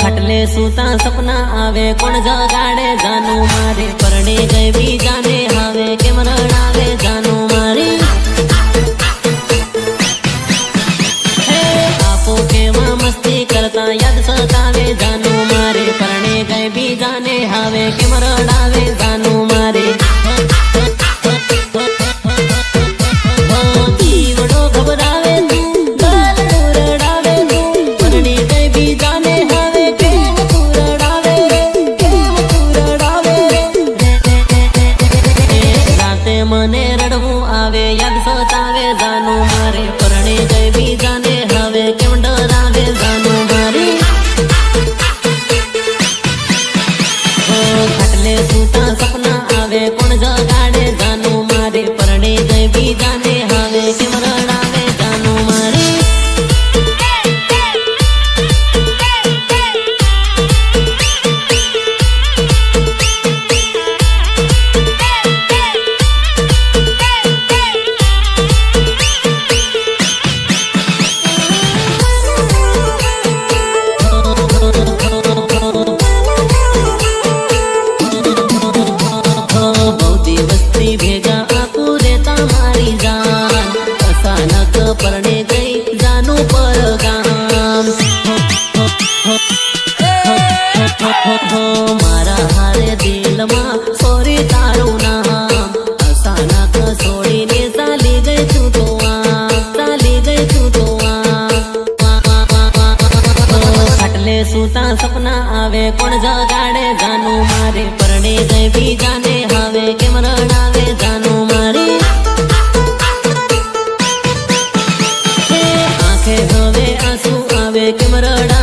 ખાટલે સુતા સપના આવે કોણ જગાડે જાનું મારે પરણે ગઈ બીજાને આવે કેમ રડાવે જાનું મારી આપો કેવા મસ્તી કરતા યાદ સતાવે જાનું મારે પરણે ગઈ બીજાને આવે કેમ રડાવે જાનું મારે જીવડો ઘબરાવે તું ગલડું રડાવે તું પરણે ગઈ બીજાને આવે કેમ તું રડાવે રાતે મને રડવું આવે યાદ સતાવે જાનું મારે પરણે ગઈ બીજાને હવે કેમ ડરાવે જાનું મારી ખાટલે સુતા સપના આવે કોણ જગાડે જાનું મારે પરણે ગઈ બીજાને હવે કેમ રડાવે જાનું મારી ભેગા આપું રેતા મારી જાન અચાનક પરણે ગઈ જાનું પરગામ મારા હારે દિલમાં સોરી તારું નામ અચાનક છોડીને ચાલી ગઈ તું તો ચાલી ગઈ તું તો ખાટલે સુતા સપના આવે કોણ જગાડે જાનું મારે પરણે ગઈ બીજાને હવે કેમ રડાવે જાનું મારી આંખે હવે આંસુ આવે કેમ રડા